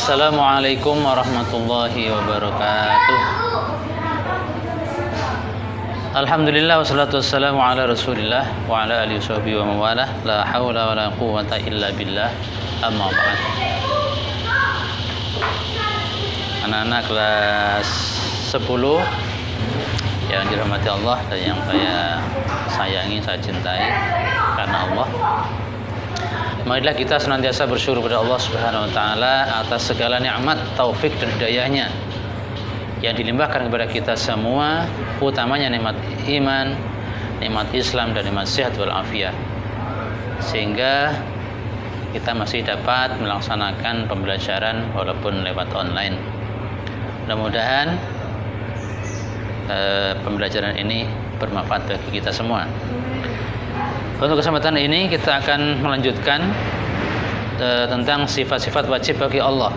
Assalamualaikum warahmatullahi wabarakatuh. Alhamdulillah wassalatu wassalamu ala Rasulillah wa ala alihi washabihi wa mawalah. La haula wala quwwata illa billah. Amma ba'd. Anak-anak kelas 10 yang dirahmati Allah dan yang saya sayangi, saya cintai karena Allah. Marilah kita senantiasa bersyukur kepada Allah Subhanahu wa taala atas segala nikmat, taufik dan hidayahnya yang dilimpahkan kepada kita semua, utamanya nikmat iman, nikmat Islam dan nikmat sehat wal afiat. Sehingga kita masih dapat melaksanakan pembelajaran walaupun lewat online. Mudah-mudahan pembelajaran ini bermanfaat bagi kita semua. Untuk kesempatan ini kita akan melanjutkan tentang sifat-sifat wajib bagi Allah.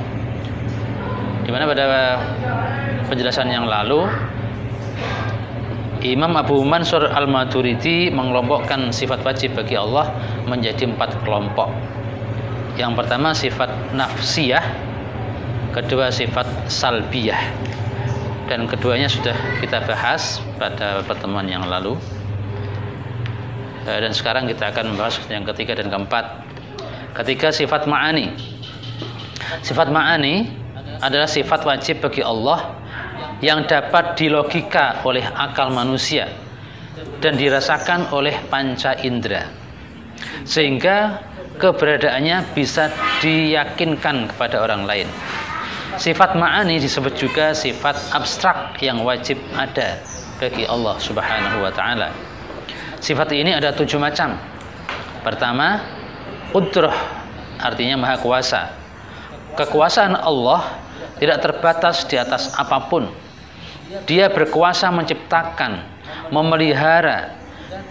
Di mana pada penjelasan yang lalu Imam Abu Mansur Al-Maturidi mengelompokkan sifat wajib bagi Allah menjadi 4 kelompok. Yang pertama sifat nafsiyah, kedua sifat salbiyah, dan keduanya sudah kita bahas pada pertemuan yang lalu. Dan sekarang kita akan membahas yang ketiga dan keempat. Ketiga, sifat ma'ani. Sifat ma'ani adalah sifat wajib bagi Allah yang dapat dilogika oleh akal manusia dan dirasakan oleh panca indera, sehingga keberadaannya bisa diyakinkan kepada orang lain. Sifat ma'ani disebut juga sifat abstrak yang wajib ada bagi Allah Subhanahu wa ta'ala. Sifat ini ada 7 macam. Pertama, qudrah, artinya maha kuasa. Kekuasaan Allah tidak terbatas di atas apapun. Dia berkuasa menciptakan, memelihara,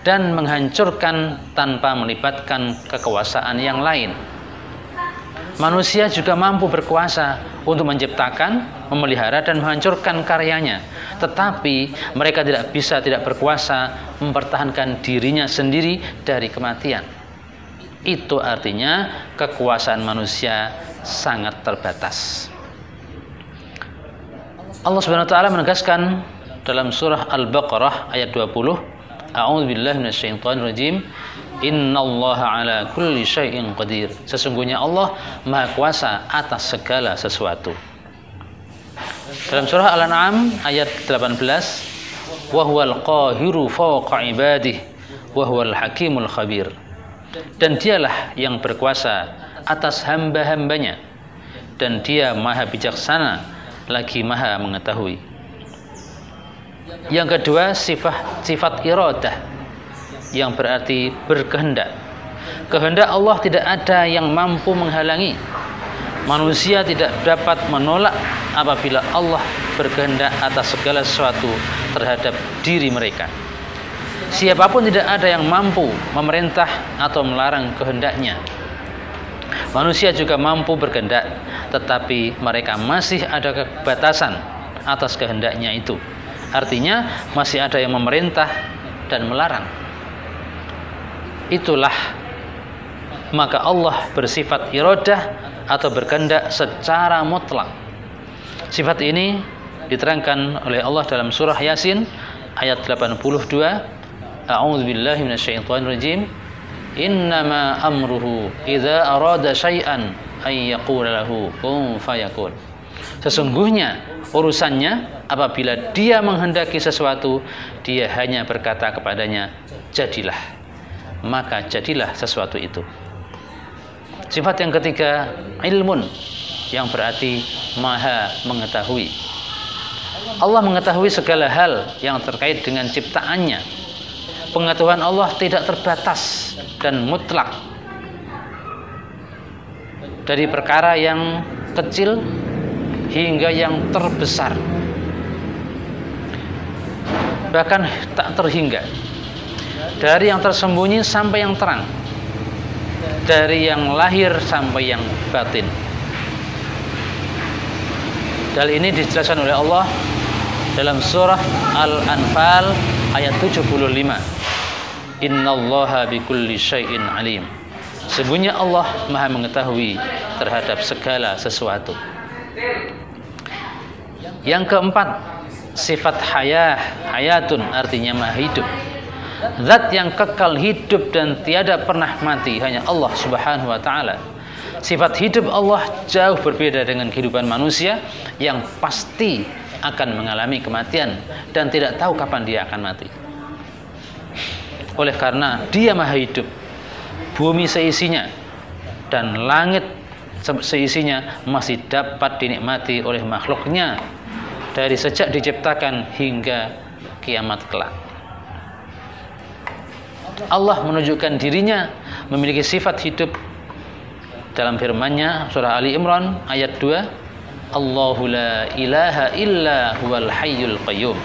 dan menghancurkan tanpa melibatkan kekuasaan yang lain. Manusia juga mampu berkuasa untuk menciptakan, memelihara, dan menghancurkan karyanya. Tetapi mereka tidak berkuasa mempertahankan dirinya sendiri dari kematian. Itu artinya kekuasaan manusia sangat terbatas. Allah Subhanahu wa taala menegaskan dalam surah Al-Baqarah ayat 20, A'udzubillahi minasyaitonirrajim. Innallaha ala kulli syai'in qadir. Sesungguhnya Allah Maha Kuasa atas segala sesuatu. Dalam surah Al-An'am ayat 18, wa huwal qahiru fawqa ibadihi wa huwal hakimul khabir. Dan dialah yang berkuasa atas hamba-hambanya, dan dia Maha bijaksana lagi Maha mengetahui. Yang kedua, sifat iradah, yang berarti berkehendak. Kehendak Allah tidak ada yang mampu menghalangi. Manusia tidak dapat menolak apabila Allah berkehendak atas segala sesuatu terhadap diri mereka. Siapapun tidak ada yang mampu memerintah atau melarang kehendaknya. Manusia juga mampu berkehendak, tetapi mereka masih ada kebatasan atas kehendaknya itu. Artinya masih ada yang memerintah dan melarang. Itulah maka Allah bersifat iradah atau berkehendak secara mutlak. Sifat ini diterangkan oleh Allah dalam surah Yasin ayat 82, A'udzubillahi minasyaitonirrajim. Innama amruhu idza arada syai'an ay yaqula lahu kun fayakun. Sesungguhnya urusannya apabila dia menghendaki sesuatu, dia hanya berkata kepadanya, jadilah, maka jadilah sesuatu itu. Sifat yang ketiga, ilmun, yang berarti maha mengetahui. Allah mengetahui segala hal yang terkait dengan ciptaannya. Pengetahuan Allah tidak terbatas dan mutlak, dari perkara yang kecil hingga yang terbesar, bahkan tak terhingga. Dari yang tersembunyi sampai yang terang, dari yang lahir sampai yang batin. Hal ini dijelaskan oleh Allah dalam surah Al-Anfal ayat 75. Innallaha bikulli syai'in alim. Sesungguhnya Allah Maha mengetahui terhadap segala sesuatu. Yang keempat, sifat hayatun artinya maha hidup. Zat yang kekal hidup dan tiada pernah mati hanya Allah Subhanahu wa taala. Sifat hidup Allah jauh berbeda dengan kehidupan manusia yang pasti akan mengalami kematian dan tidak tahu kapan dia akan mati. Oleh karena dia maha hidup, bumi seisinya dan langit seisinya masih dapat dinikmati oleh makhluknya dari sejak diciptakan hingga kiamat kelak. Allah menunjukkan dirinya memiliki sifat hidup dalam firman-Nya surah Ali Imran ayat 2, Allahu la ilaha illa huwal hayyul qayyum.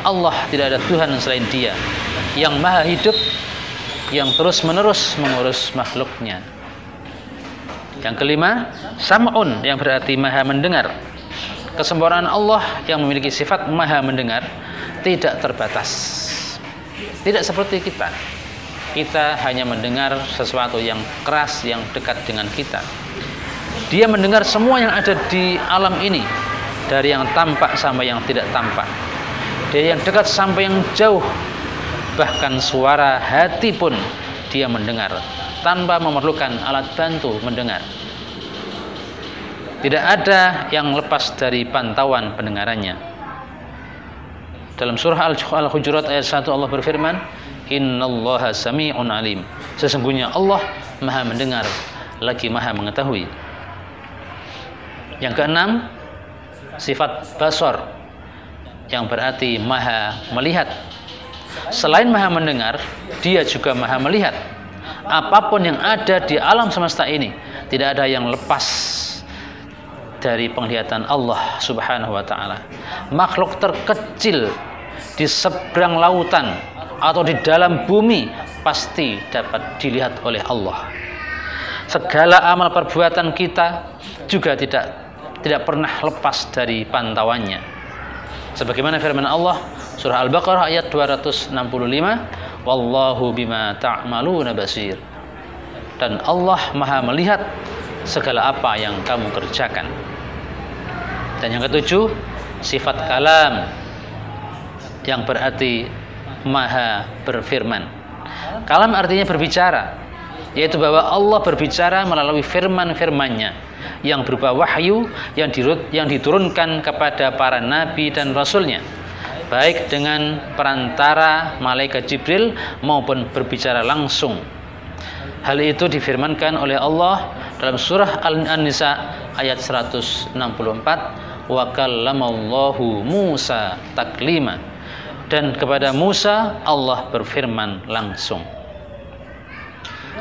Allah tidak ada Tuhan selain Dia yang maha hidup, yang terus-menerus mengurus makhluknya. Yang kelima, sam'un yang berarti maha mendengar. Kesempurnaan Allah yang memiliki sifat maha mendengar tidak terbatas. Tidak seperti kita. Kita hanya mendengar sesuatu yang keras, yang dekat dengan kita. Dia mendengar semua yang ada di alam ini, dari yang tampak sampai yang tidak tampak, dari yang dekat sampai yang jauh. Bahkan suara hati pun dia mendengar tanpa memerlukan alat bantu mendengar. Tidak ada yang lepas dari pantauan pendengarannya. Dalam surah Al-Hujurat ayat 1 Allah berfirman, Innallaha sami'un alim. Sesungguhnya Allah maha mendengar lagi maha mengetahui. Yang keenam, sifat basar yang berarti maha melihat. Selain maha mendengar, dia juga maha melihat. Apapun yang ada di alam semesta ini tidak ada yang lepas dari penglihatan Allah Subhanahu wa taala. Makhluk terkecil di seberang lautan atau di dalam bumi pasti dapat dilihat oleh Allah. Segala amal perbuatan kita juga tidak pernah lepas dari pantauannya. Sebagaimana firman Allah surah Al-Baqarah ayat 265, wallahu bima ta'maluna basir. Dan Allah maha melihat segala apa yang kamu kerjakan. Dan yang ketujuh, sifat kalam yang berarti maha berfirman. Kalam artinya berbicara, yaitu bahwa Allah berbicara melalui firman-firman-Nya yang berupa wahyu yang diturunkan kepada para nabi dan rasulnya, baik dengan perantara malaikat Jibril maupun berbicara langsung. Hal itu difirmankan oleh Allah dalam surah An-Nisa ayat 164, wa kallamallahu Musa taklima. Dan kepada Musa Allah berfirman langsung.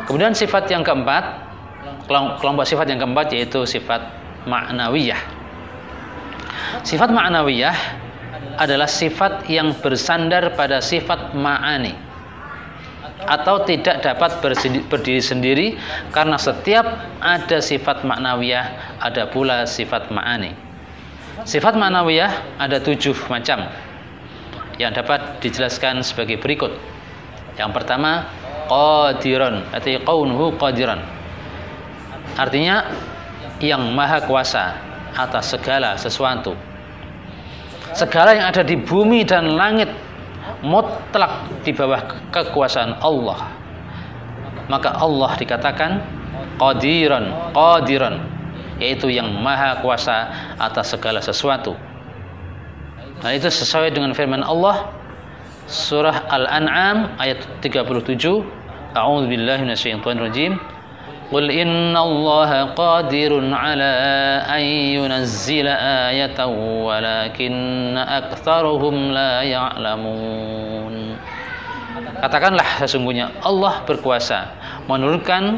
Kemudian sifat yang keempat, kelompok sifat yang keempat yaitu sifat ma'nawiyah. Sifat ma'nawiyah adalah sifat yang bersandar pada sifat ma'ani atau tidak dapat berdiri sendiri, karena setiap ada sifat ma'nawiyah ada pula sifat ma'ani. Sifat ma'nawiyah ada 7 macam yang dapat dijelaskan sebagai berikut. Yang pertama, qadiran atau qaunuhu qadiran, artinya yang maha kuasa atas segala sesuatu. Segala yang ada di bumi dan langit mutlak di bawah kekuasaan Allah. Maka Allah dikatakan qadiran, yaitu yang maha kuasa atas segala sesuatu. Nah, itu sesuai dengan firman Allah surah Al-An'am ayat 37, A'udzubillahi minasyaitonir rajim. Qul innallaha qadirun 'ala an yunazzila ayatan walakinna aktsaruhum la ya'lamun. Katakanlah, sesungguhnya Allah berkuasa menurunkan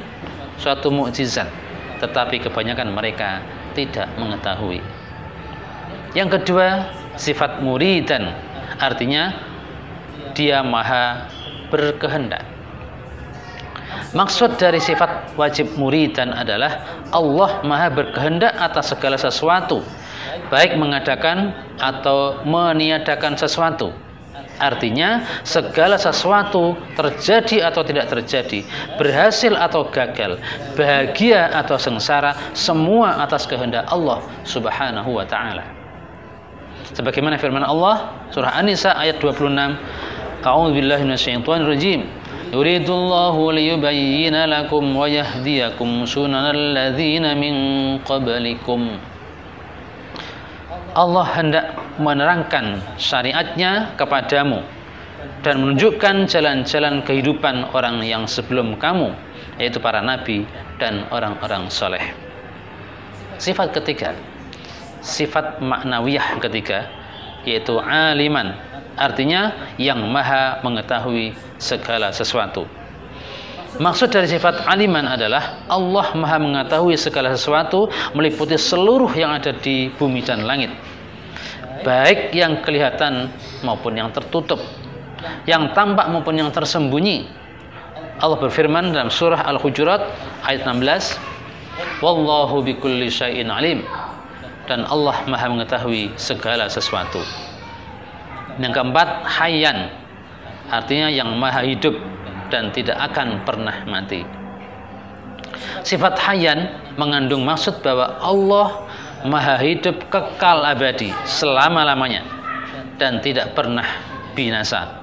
suatu mukjizat, tetapi kebanyakan mereka tidak mengetahui. Yang kedua, sifat muridan, artinya dia maha berkehendak. Maksud dari sifat wajib muridan adalah Allah maha berkehendak atas segala sesuatu, baik mengadakan atau meniadakan sesuatu. Artinya segala sesuatu terjadi atau tidak terjadi, berhasil atau gagal, bahagia atau sengsara, semua atas kehendak Allah Subhanahu wa taala. Sebagaimana firman Allah surah An-Nisa ayat 26, A'udzu billahi minasyaitonir rajim. Yuridullahu liyubayyina lakum wa yahdiyakum sunanal ladzina min qablikum. Allah hendak menerangkan syariatnya kepadamu dan menunjukkan jalan-jalan kehidupan orang yang sebelum kamu, yaitu para nabi dan orang-orang soleh. Sifat ketiga, sifat maknawiyah ketiga, yaitu aliman, artinya yang maha mengetahui segala sesuatu. Maksud dari sifat aliman adalah Allah maha mengetahui segala sesuatu, meliputi seluruh yang ada di bumi dan langit, baik yang kelihatan maupun yang tertutup, yang tampak maupun yang tersembunyi. Allah berfirman dalam surah Al-Hujurat ayat 16, Wallahu bikulli syai'in alim, dan Allah maha mengetahui segala sesuatu. Yang keempat, hayyan, artinya yang maha hidup dan tidak akan pernah mati. Sifat hayyan mengandung maksud bahwa Allah maha hidup kekal abadi selama-lamanya dan tidak pernah binasa.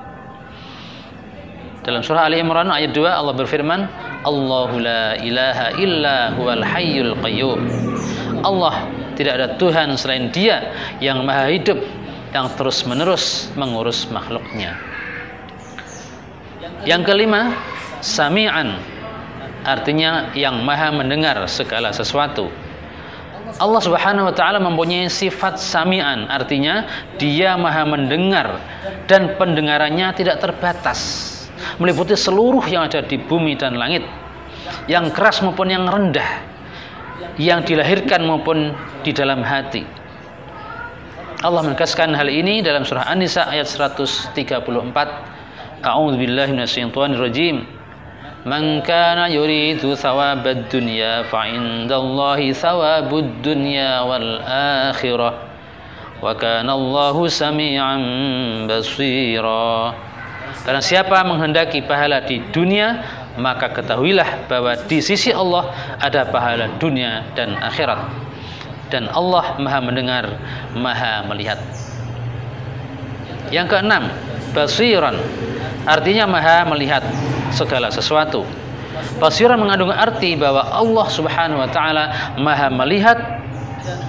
Dalam surah Ali Imran ayat 2 Allah berfirman, Allahu la ilaha illa huwal hayyul qayyum. Allah tidak ada Tuhan selain Dia yang maha hidup, yang terus-menerus mengurus makhluknya. Yang kelima, sami'an, artinya yang maha mendengar segala sesuatu. Allah Subhanahu wa taala mempunyai sifat sami'an, artinya Dia maha mendengar dan pendengarannya tidak terbatas, meliputi seluruh yang ada di bumi dan langit, yang keras maupun yang rendah, yang dilahirkan maupun di dalam hati. Allah menegaskan hal ini dalam surah An-Nisa ayat 134. A'udzu billahi minasyaitonir rajim. Man kana yuridu thawabad dunya fa indallahi thawabud dunya wal akhirah wa kana Allahu sami'an basira. Karena siapa menghendaki pahala di dunia, maka ketahuilah bahwa di sisi Allah ada pahala dunia dan akhirat, dan Allah maha mendengar, maha melihat. Yang keenam, basiran, artinya maha melihat segala sesuatu. Basiran mengandung arti bahwa Allah Subhanahu wa taala maha melihat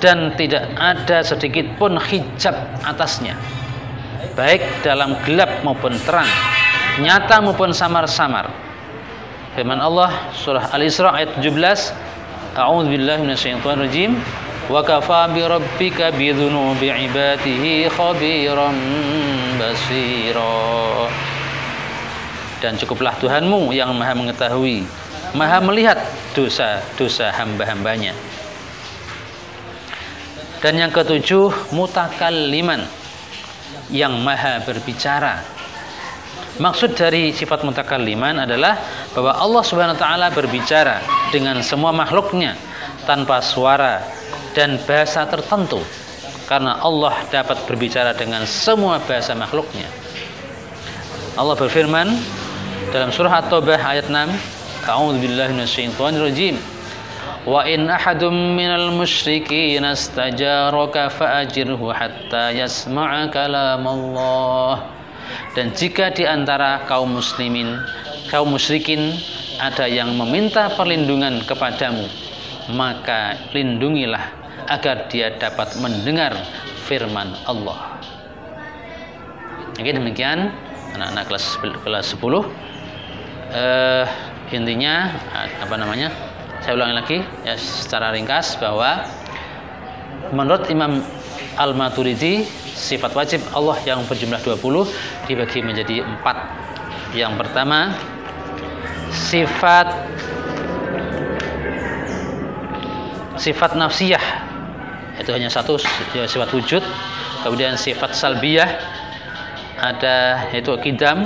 dan tidak ada sedikit pun hijab atasnya, baik dalam gelap maupun terang, nyata maupun samar-samar. Firman Allah surah Al-Isra ayat 17, A'udzu billahi minasyaitonir rajim. Wa kafa bi rabbika bi dzunubi ibadihi khabiran basira. Dan cukuplah Tuhanmu yang maha mengetahui, maha melihat dosa-dosa hamba-hambanya. Dan yang ketujuh, mutakalliman, yang maha berbicara. Maksud dari sifat mutakalliman adalah bahwa Allah Subhanahu wa taala berbicara dengan semua makhluknya tanpa suara dan bahasa tertentu, karena Allah dapat berbicara dengan semua bahasa makhluknya. Allah berfirman dalam surah At-Taubah ayat 6, A'udzu billahi minasyaitonir rajim. Wa in ahadum minal musyrikin astajaraka fa'ajirhu hatta yasma'a kalam Allah. Dan jika di antara kaum musyrikin ada yang meminta perlindungan kepadamu, maka lindungilah agar dia dapat mendengar firman Allah. Oke, demikian anak-anak kelas 10. Intinya saya ulangi lagi ya secara ringkas bahwa menurut Imam Al-Maturidi, sifat wajib Allah yang berjumlah 20 dibagi menjadi 4. Yang pertama, sifat nafsiyah, itu hanya satu, sifat wujud. Kemudian sifat salbiyah ada, yaitu qidam,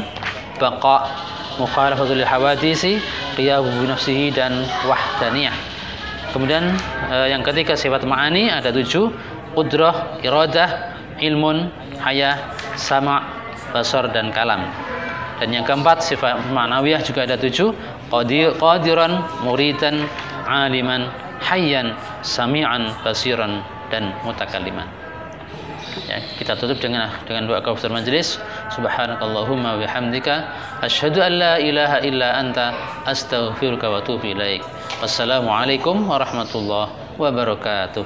baqa, mukhalafatul hawadisi, qiyamu bi nafsihi, dan wahdaniyah. Kemudian yang ketiga sifat ma'ani ada 7, qudrah, iradah, ilmun, haya, sama, basar dan kalam. Dan yang keempat sifat ma'nawiyah juga ada 7, qadiran, muridan, aliman, hayyan, sami'an, basiran, dan mutakalliman. Ya, kita tutup dengan doa kafaratul majelis. Subhanakallahumma bihamdika asyhadu an la ilaha illa anta astaghfiruka wa atubu ilaik. Wassalamualaikum warahmatullahi wabarakatuh.